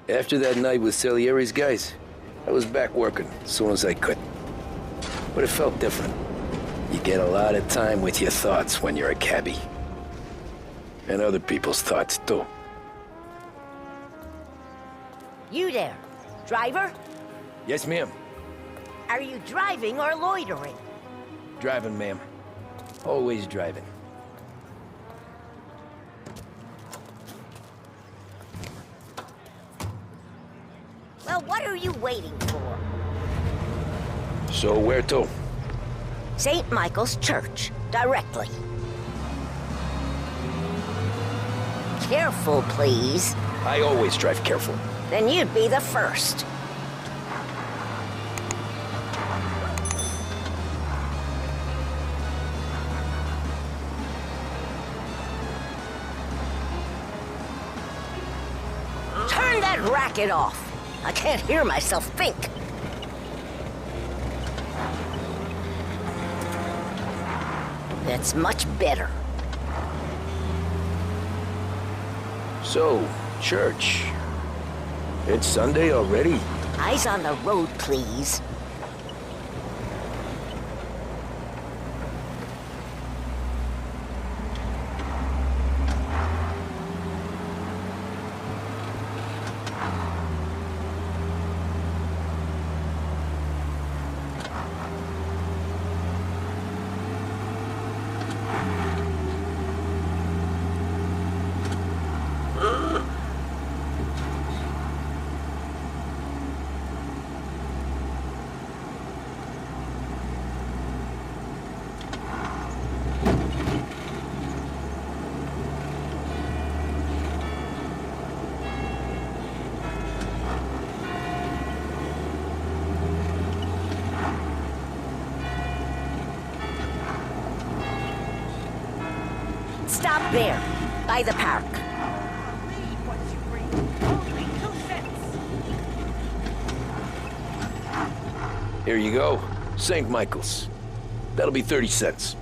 After that night with Salieri's guys, I was back working as soon as I could. But it felt different. You get a lot of time with your thoughts when you're a cabbie. And other people's thoughts, too. You there, driver? Yes, ma'am. Are you driving or loitering? Driving, ma'am. Always driving. Well, what are you waiting for? So where to? St. Michael's Church, directly. Careful, please. I always drive careful. Then you'd be the first. Turn that racket off. I can't hear myself think. That's much better. So, church. It's Sunday already? Eyes on the road, please. Stop there, by the park. Here you go. St. Michael's. That'll be 30 cents.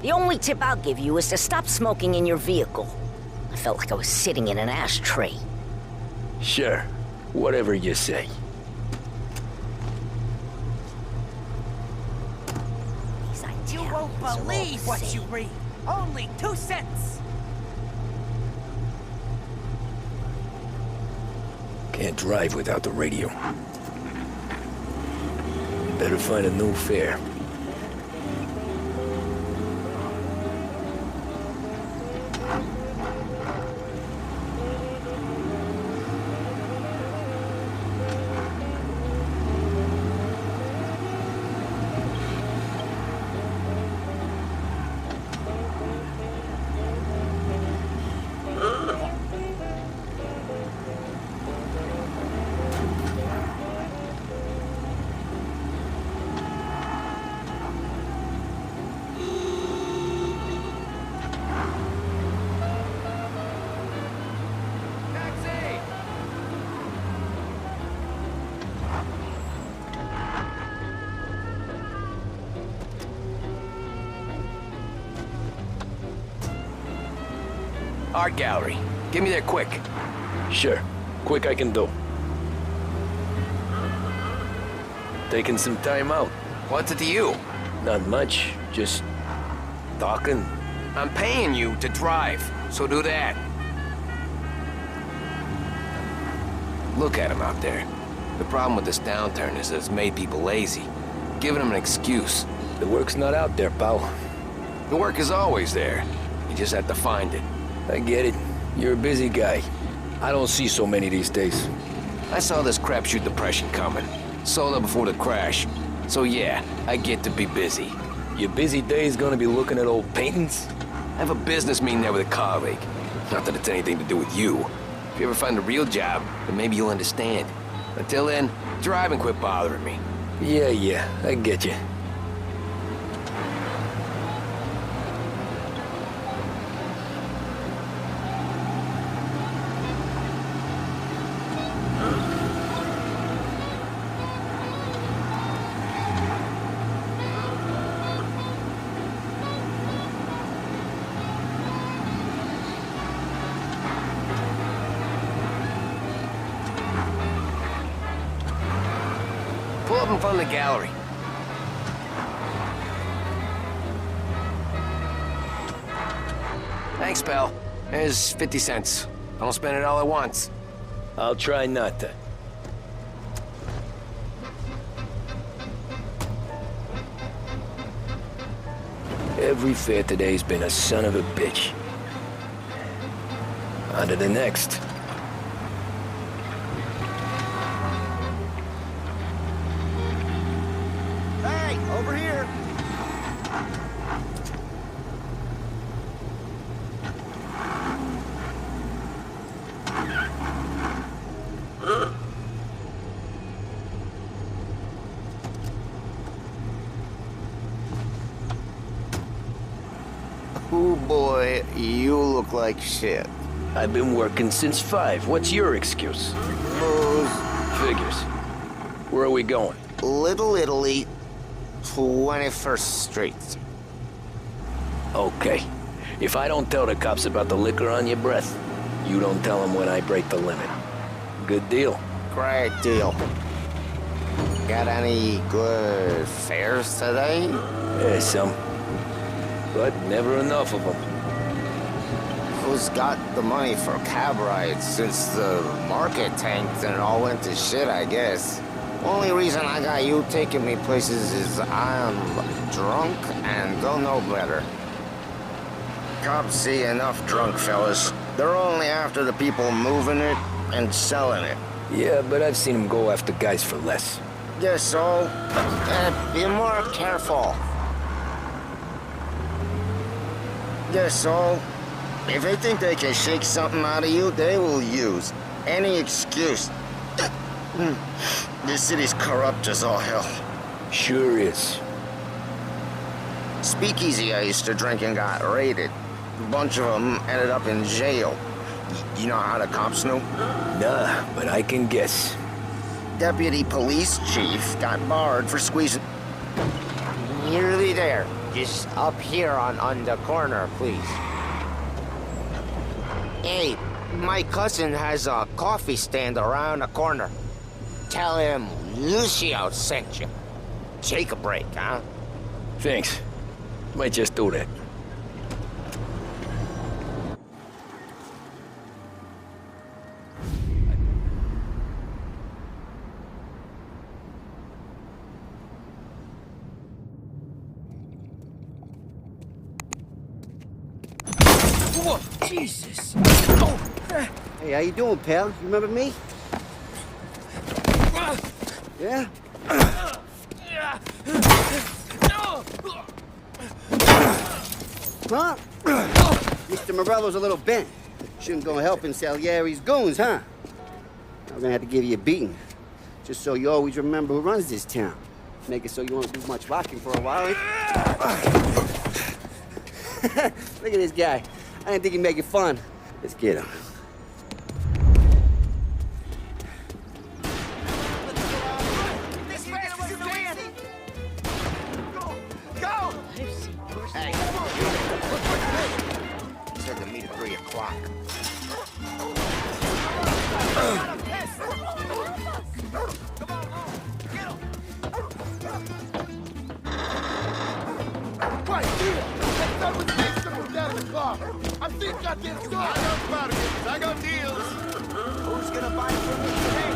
The only tip I'll give you is to stop smoking in your vehicle. I felt like I was sitting in an ashtray. Sure. Whatever you say. You won't believe what you read. Only 2 cents. Can't drive without the radio. Better find a new fare. Art gallery. Get me there quick. Sure. Quick I can do. Taking some time out. What's it to you? Not much. Just talking. I'm paying you to drive, so do that. Look at him out there. The problem with this downturn is that it's made people lazy, giving them an excuse. The work's not out there, pal. The work is always there. You just have to find it. I get it. You're a busy guy. I don't see so many these days. I saw this crapshoot depression coming. Sold up before the crash. So yeah, I get to be busy. Your busy day's gonna be looking at old paintings? I have a business meeting there with a colleague. Not that it's anything to do with you. If you ever find a real job, then maybe you'll understand. Until then, drive and quit bothering me. Yeah, I get you. up in front of the gallery. Thanks, pal. Here's 50 cents. Don't spend it all at once. I'll try not to. Every fare today's been a son of a bitch. On to the next. Hey, over here. Oh boy, you look like shit. I've been working since 5. What's your excuse? Booze, Figures. Where are we going? Little Italy, 21st Street. Okay. If I don't tell the cops about the liquor on your breath, you don't tell them when I break the limit. Good deal. Great deal. Got any good fares today? Yeah, some. But never enough of them. Who's got the money for cab rides since the market tanked and it all went to shit, I guess? Only reason I got you taking me places is I'm drunk and don't know better. Cops see enough drunk fellas. They're only after the people moving it and selling it. Yeah, but I've seen them go after guys for less. Guess so. Be more careful. Guess so. If they think they can shake something out of you, they will use any excuse. This city's corrupt as all hell. Sure is. Speakeasy I used to drink and got raided. A bunch of them ended up in jail. You know how the cops knew? Nah, but I can guess. Deputy police chief got barred for squeezing. Nearly there. Just up here on the corner, please. Hey, my cousin has a coffee stand around the corner. Tell him Lucio sent you. Take a break, huh? Thanks. Might just do that. Whoa, Jesus. Hey, how you doing, pal? You remember me? Yeah? Huh? Mr. Morello's a little bent. Shouldn't go helping Salieri's goons, huh? I'm gonna have to give you a beating. Just so you always remember who runs this town. Make it so you won't do much rocking for a while, eh? Look at this guy. I didn't think he'd make it fun. Let's get him. Hey. Said to meet at 3 o'clock. Right here! That gun was fixed to move down in the car! I'm seeing goddamn stuff! I got products, I got deals! Who's gonna buy from me today?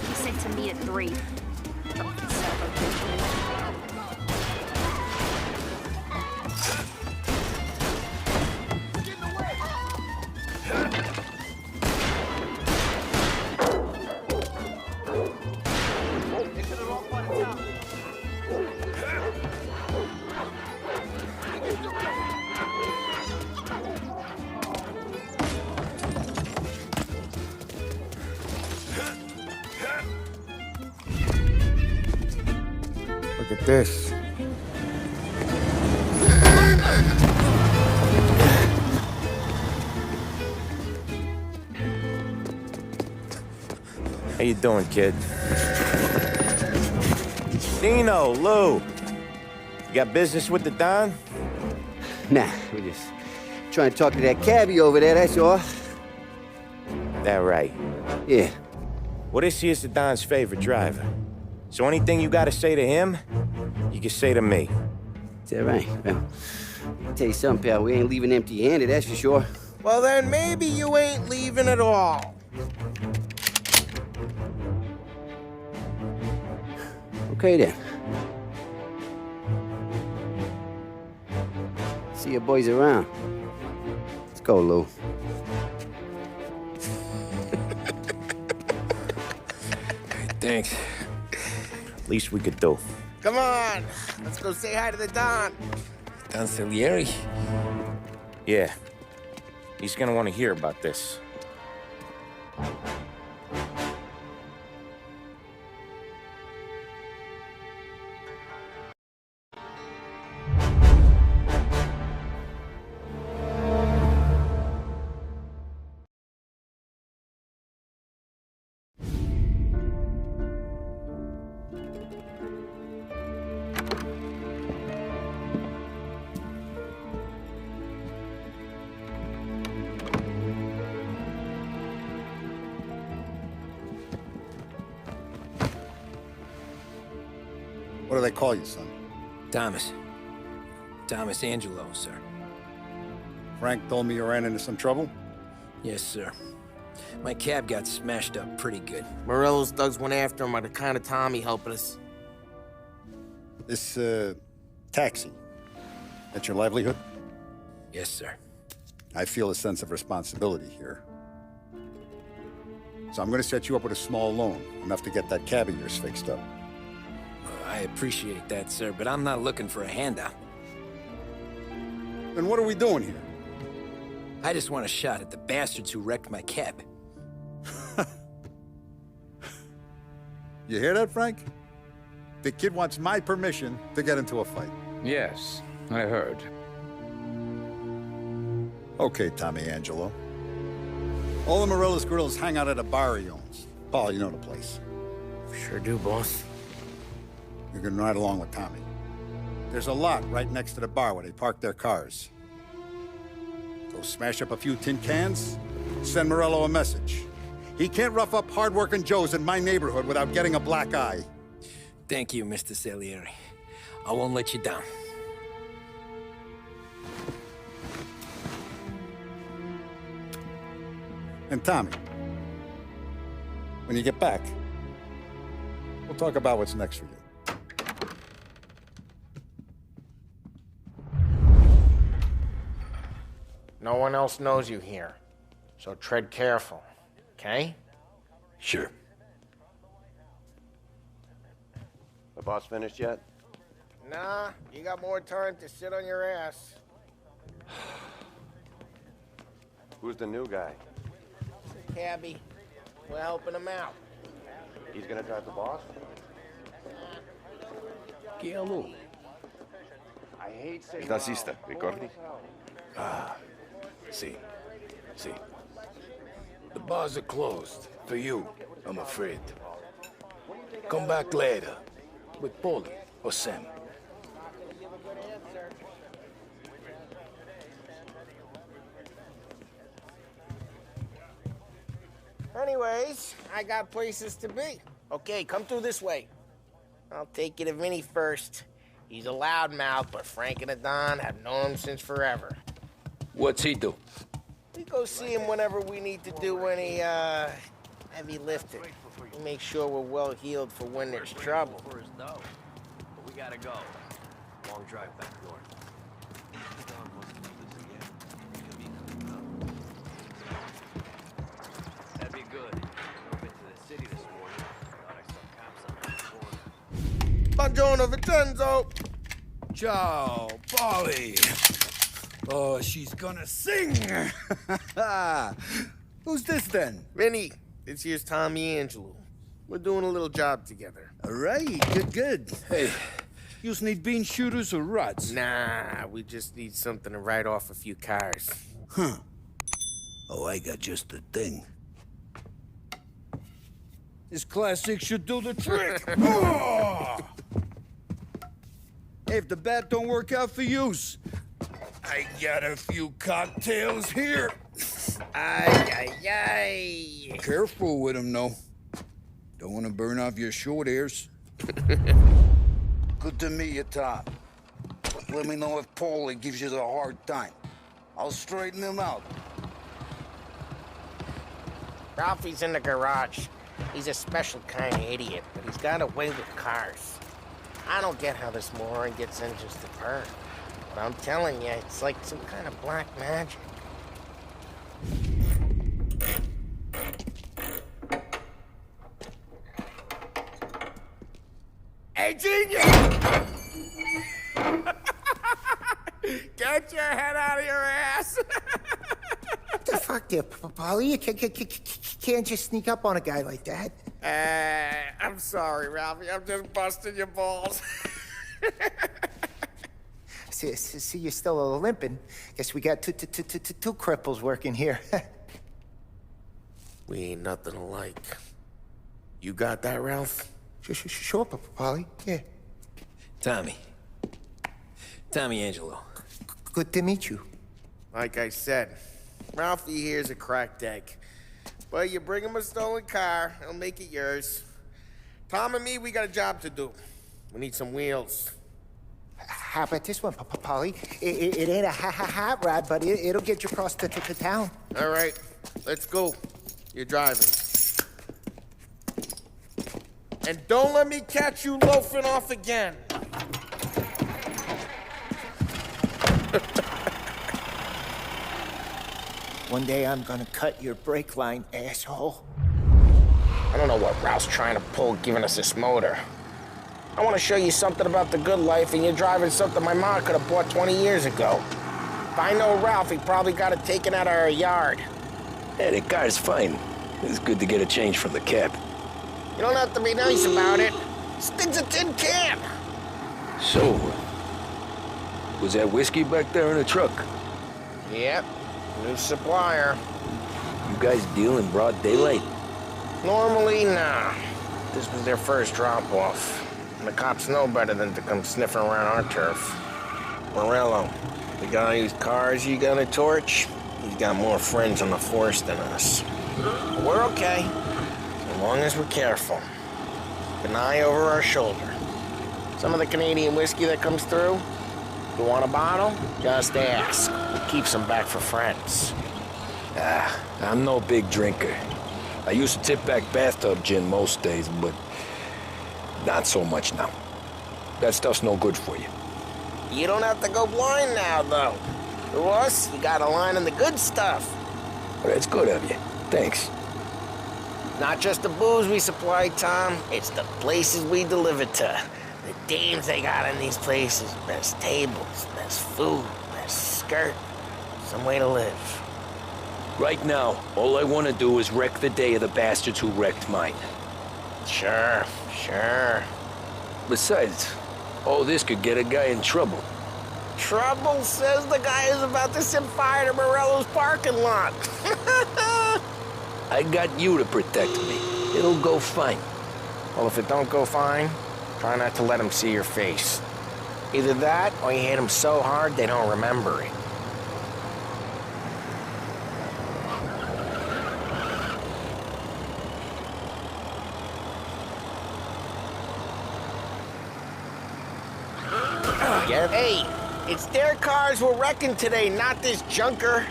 He said to me at 3. Look at this. How you doing, kid? Dino, Lou. You got business with the Don? Nah, we're just trying to talk to that cabbie over there, that's all. That right. Yeah. Well, this here's the Don's favorite driver. So anything you gotta say to him, you can say to me. Is that right? Well, I'll tell you something, pal. We ain't leaving empty-handed, that's for sure. Well, then maybe you ain't leaving at all. Okay, then. See your boys around. Let's go, Lou. Thanks. Least we could do. Come on, let's go say hi to the Don. Don Salieri? Yeah. He's gonna want to hear about this. What do they call you, son? Thomas. Thomas Angelo, sir. Frank told me you ran into some trouble? Yes, sir. My cab got smashed up pretty good. Morello's thugs went after him by the kind of Tommy helping us. This, taxi, that's your livelihood? Yes, sir. I feel a sense of responsibility here. So I'm gonna set you up with a small loan, enough to get that cab of yours fixed up. I appreciate that, sir, but I'm not looking for a handout. Then what are we doing here? I just want a shot at the bastards who wrecked my cab. You hear that, Frank? The kid wants my permission to get into a fight. Yes, I heard. Okay, Tommy Angelo. All the Morello's girls hang out at a bar he owns. Paul, you know the place. Sure do, boss. You can ride along with Tommy. There's a lot right next to the bar where they park their cars. Go smash up a few tin cans, send Morello a message. He can't rough up hard-working Joes in my neighborhood without getting a black eye. Thank you, Mr. Salieri. I won't let you down. And Tommy, when you get back, we'll talk about what's next for you. No one else knows you here, so tread careful, okay? Sure. The boss finished yet? Nah, you got more time to sit on your ass. Who's the new guy? Cabby, we're helping him out. He's gonna drive the boss? Guillermo. I hate saying... ¿Qué naciste, Ricordi? See. The bars are closed. For you, I'm afraid. Come back later. With Paulie or Sam. Anyways, I got places to be. Okay, come through this way. I'll take you to Vinny first. He's a loudmouth, but Frank and the Don have known him since forever. What's he do? We go see him whenever we need to do any, heavy lifting. We make sure we're well healed for when there's trouble. But we gotta go. Long drive back north. That'd be good. I've been to the city this morning. Thought I saw cops on the corner. Buongiorno, Vincenzo! Ciao, Polly. Oh, she's gonna sing. Who's this then? Vinny, this here's Tommy Angelo. We're doing a little job together. All right, good. Hey, you need bean shooters or rods? Nah, we just need something to write off a few cars. Huh. Oh, I got just the thing. This classic should do the trick. Oh! Hey, if the bat don't work out for yous, I got a few cocktails here. Ay. Careful with them, though. Don't want to burn off your short ears. Good to meet you, Tom. Let me know if Paulie gives you the hard time. I'll straighten him out. Ralphie's in the garage. He's a special kind of idiot, but he's got a way with cars. I don't get how this moron gets in just to burn. But I'm telling you, it's like some kind of black magic. Hey, genius! Get your head out of your ass! What the fuck there, Paulie? You can't just sneak up on a guy like that. I'm sorry, Ralphie. I'm just busting your balls. See, you're still limping. Guess we got two cripples working here. We ain't nothing alike. You got that, Ralph? Sure, Paulie. Yeah. Tommy Angelo. Good to meet you. Like I said, Ralphie here's a cracked egg. But you bring him a stolen car, he'll make it yours. Tom and me, we got a job to do. We need some wheels. How about this one, Paulie? It ain't a hot rod, but it'll get you across to town. All right, let's go. You're driving. And don't let me catch you loafing off again. One day I'm gonna cut your brake line, asshole. I don't know what Ralph's trying to pull giving us this motor. I want to show you something about the good life, and you're driving something my mom could have bought 20 years ago. If I know Ralph, he probably got it taken out of our yard. Hey, the car's fine. It's good to get a change from the cab. You don't have to be nice about it. This thing's a tin can. So, was that whiskey back there in the truck? Yep, new supplier. You guys deal in broad daylight? Normally, nah. This was their first drop-off. And the cops know better than to come sniffing around our turf. Morello, the guy whose cars you got a torch, he's got more friends on the force than us. But we're okay, as long as we're careful. Keep an eye over our shoulder. Some of the Canadian whiskey that comes through, you want a bottle? Just ask. It keeps them back for friends. I'm no big drinker. I used to tip back bathtub gin most days, but not so much now. That stuff's no good for you. You don't have to go blind now, though. To us, you got a line on the good stuff. That's good of you. Thanks. Not just the booze we supply, Tom. It's the places we deliver to. The dames they got in these places. Best tables, best food, best skirt. Some way to live. Right now, all I want to do is wreck the day of the bastards who wrecked mine. Sure. Besides, all this could get a guy in trouble. Trouble, says the guy who's about to set fire to Morello's parking lot. I got you to protect me. It'll go fine. Well, if it don't go fine, try not to let them see your face. Either that, or you hit them so hard they don't remember it. Hey, it's their cars we're wrecking today, not this junker.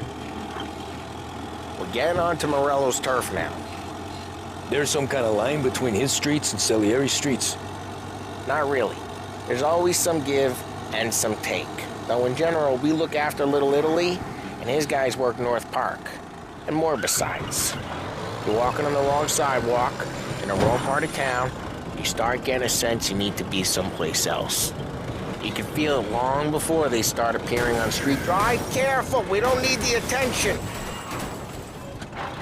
We're getting onto Morello's turf now. There's some kind of line between his streets and Salieri's streets? Not really. There's always some give and some take. Though in general, we look after Little Italy, and his guys work North Park. And more besides. You're walking on the wrong sidewalk, in the wrong part of town, you start getting a sense you need to be someplace else. You can feel it long before they start appearing on street. Drive careful, we don't need the attention.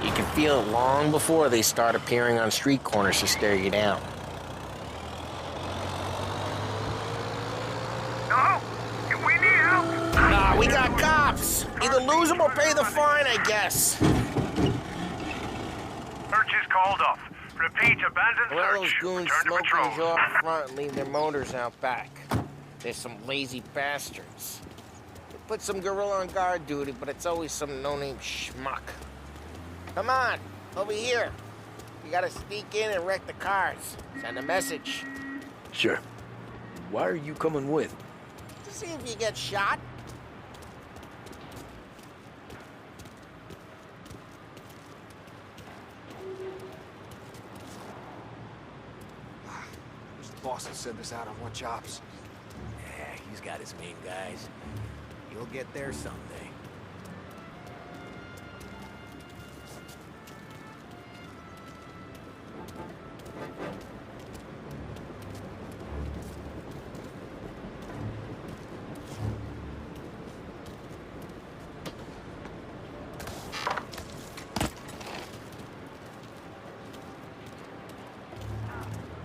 You can feel it long before they start appearing on street corners to stare you down. No? We need help. Nah, we got cops. Either lose them or pay the fine, I guess. Search is called off. Repeat, abandoned Morello's search. goons Return to smoke patrol. things off front and leave their motors out back. They're some lazy bastards. They put some gorilla on guard duty, but it's always some no-name schmuck. Come on, over here. You gotta sneak in and wreck the cars. Send a message. Sure. Why are you coming with? To see if you get shot. Wish the boss would send us out on more jobs. Yeah, he's got his main guys. You'll get there someday.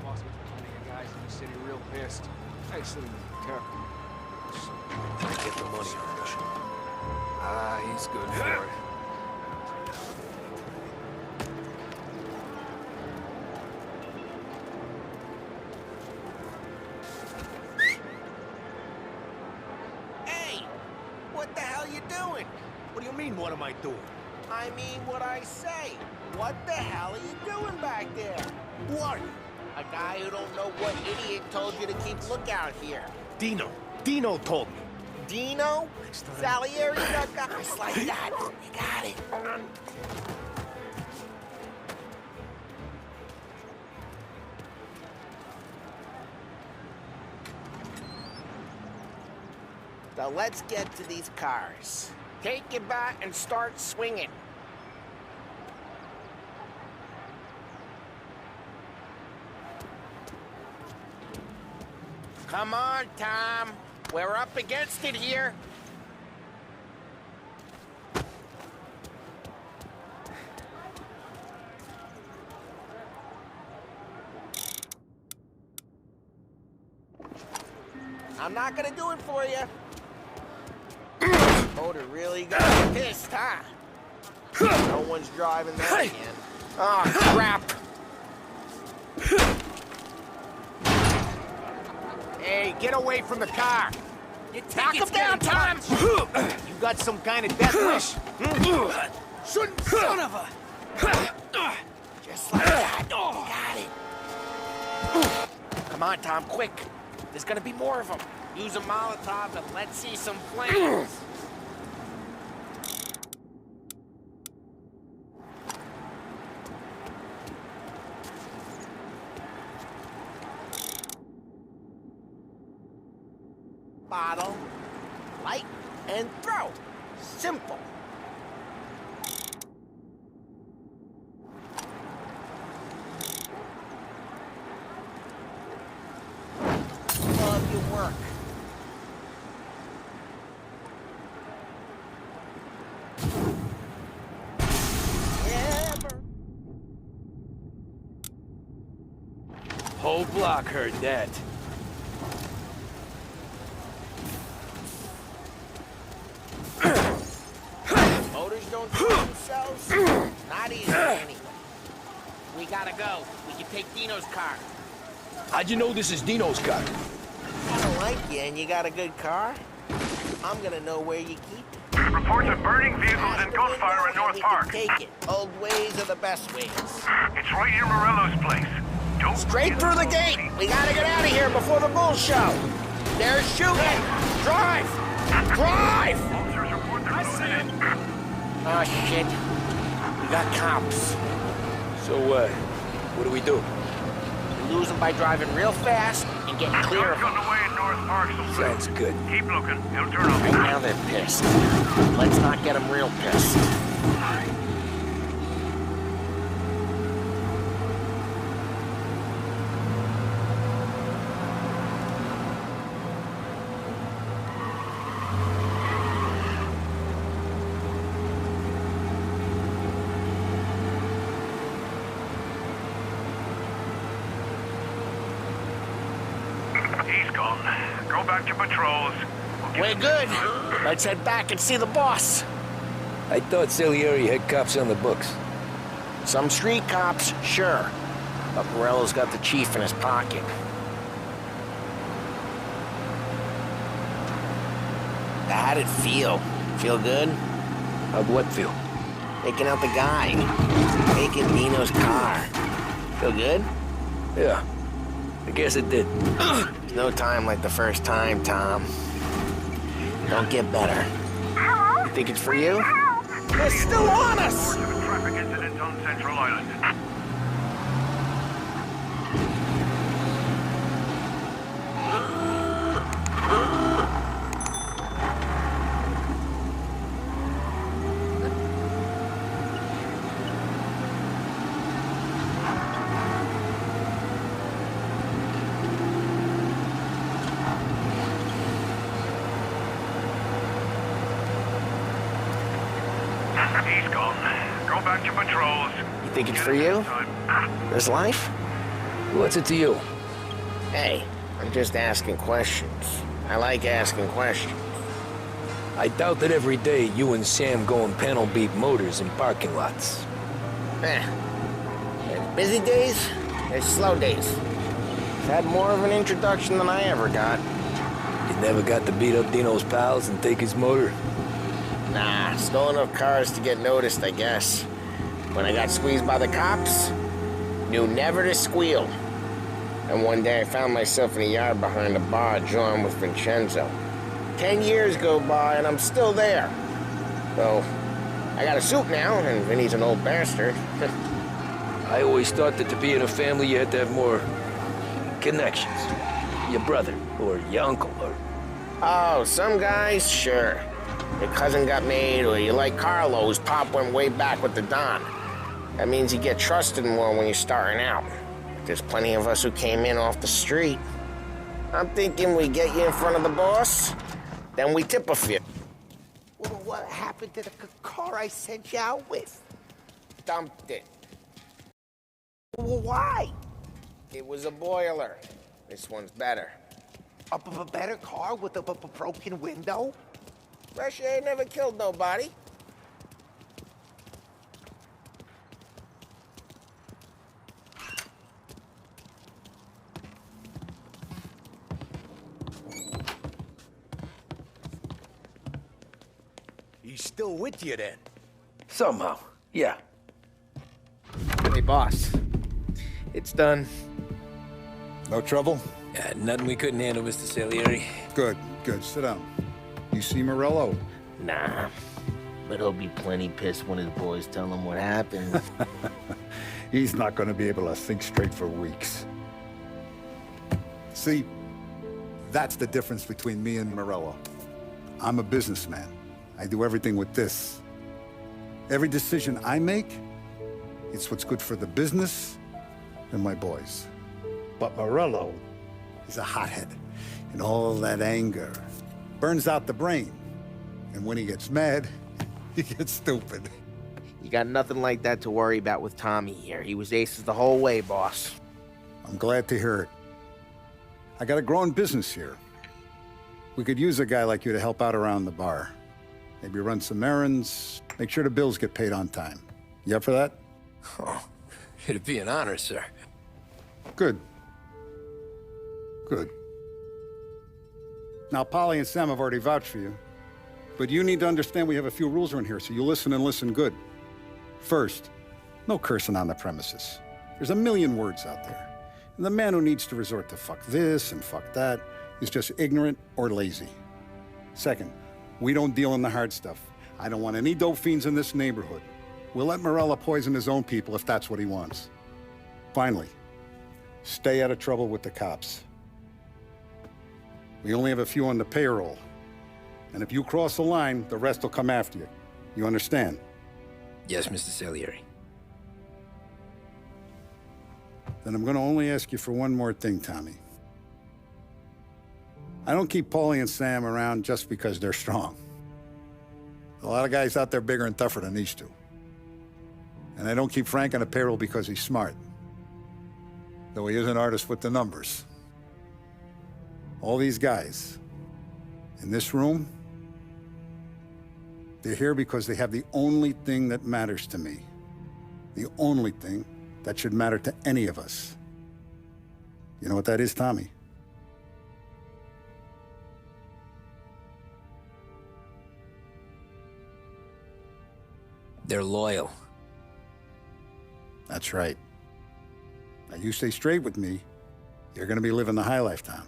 Boss was plenty of guys in the city real pissed. Actually, terrible. Get the money, Rush. Ah, he's good for it. Hey! What the hell you doing? What do you mean, what am I doing? I mean what I say. What the hell are you doing back there? Who are you? A guy who don't know what idiot told you to keep lookout here. Dino. Dino told me. Dino? Salieri got guys like that. You got it. So let's get to these cars. Take your bat and start swinging. Come on, Tom. We're up against it here. I'm not gonna do it for you. Motor really got pissed, huh? No one's driving that again. Oh, crap. Hey, get away from the car! Knock him down, Tom! You got some kind of death wish? Son of a... Just like that. Got it. Come on, Tom, quick. There's gonna be more of them. Use a Molotov and let's see some flames. Bottle, light, and throw. Simple. Love your work. Whole block heard that. Motors don't do themselves. Not easy, anyway. We gotta go. We can take Dino's car. How'd you know this is Dino's car? I don't like you and you got a good car. I'm gonna know where you keep it. Reports of burning vehicles and gunfire in North Park. Take it. Old ways are the best ways. It's right near Morello's place. Don't Straight through the gate. We gotta get out of here before the bull show. They're shooting. Drive. Drive. Officers report they're moving in. Oh, shit. We got cops. So, what do we do? We lose them by driving real fast and getting clear of Guns them. gotten away in North Park, so Sounds good. keep looking. It'll turn up. Right now they're pissed. Let's not get them real pissed. He's gone. Go back to patrols. We're good. Let's head back and see the boss. I thought Salieri had cops on the books. Some street cops, sure. But Morello's got the chief in his pocket. How'd it feel? Feel good? How'd what feel? Taking out the guy. Taking Dino's car. Feel good? Yeah, I guess it did. There's no time like the first time, Tom. Don't get better. Hello? You think it's for you? They're still on us! Traffic incident on Central Island. He's gone. Go back to patrols. You think it's for you? This life? What's it to you? Hey, I'm just asking questions. I like asking questions. I doubt that every day you and Sam go and panel beat motors in parking lots. There's busy days, there's slow days. He's had more of an introduction than I ever got. You never got to beat up Dino's pals and take his motor? Nah, stole enough cars to get noticed, I guess. When I got squeezed by the cops, knew never to squeal. And one day I found myself in a yard behind a bar drawing with Vincenzo. 10 years go by and I'm still there. So, I got a suit now, and Vinny's an old bastard. I always thought that to be in a family you had to have more connections. Your brother, or your uncle, or... Oh, some guys, sure. Your cousin got made, or you like Carlo, whose pop went way back with the Don. That means you get trusted more when you're starting out. There's plenty of us who came in off the street. I'm thinking we get you in front of the boss, then we tip a few. What happened to the car I sent you out with? Dumped it. Why? It was a boiler. This one's better. A better car with a broken window? Fresh air never killed nobody. He's still with you then? Somehow, yeah. Hey, boss. It's done. No trouble? Yeah, nothing we couldn't handle, Mr. Salieri. Good, good. Sit down. You see Morello? Nah, but he'll be plenty pissed when his boys tell him what happened. He's not going to be able to think straight for weeks. See, that's the difference between me and Morello. I'm a businessman. I do everything with this. Every decision I make, it's what's good for the business and my boys. But Morello is a hothead, and all that anger burns out the brain. And when he gets mad, he gets stupid. You got nothing like that to worry about with Tommy here. He was aces the whole way, boss. I'm glad to hear it. I got a growing business here. We could use a guy like you to help out around the bar. Maybe run some errands, make sure the bills get paid on time. You up for that? Oh, it'd be an honor, sir. Good. Good. Now, Polly and Sam have already vouched for you. But you need to understand we have a few rules around here, so you listen and listen good. First, no cursing on the premises. There's a million words out there. And the man who needs to resort to fuck this and fuck that is just ignorant or lazy. Second, we don't deal in the hard stuff. I don't want any dope fiends in this neighborhood. We'll let Morella poison his own people if that's what he wants. Finally, stay out of trouble with the cops. We only have a few on the payroll. And if you cross the line, the rest will come after you. You understand? Yes, Mr. Salieri. Then I'm gonna only ask you for one more thing, Tommy. I don't keep Paulie and Sam around just because they're strong. A lot of guys out there bigger and tougher than these two. And I don't keep Frank on the payroll because he's smart. Though he is an artist with the numbers. All these guys in this room, they're here because they have the only thing that matters to me. The only thing that should matter to any of us. You know what that is, Tommy? They're loyal. That's right. you stay straight with me, you're gonna be living the high life, Tom.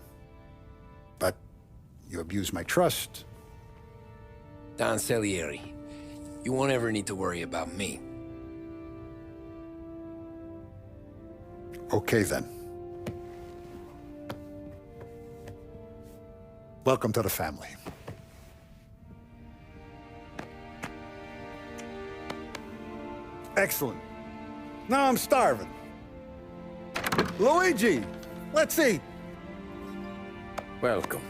But you abuse my trust. Don Salieri, you won't ever need to worry about me. Okay, then. Welcome to the family. Excellent. Now I'm starving. Luigi, let's eat. Welcome.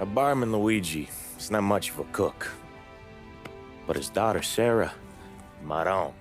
A barman Luigi is not much of a cook. But his daughter, Sarah, Maron.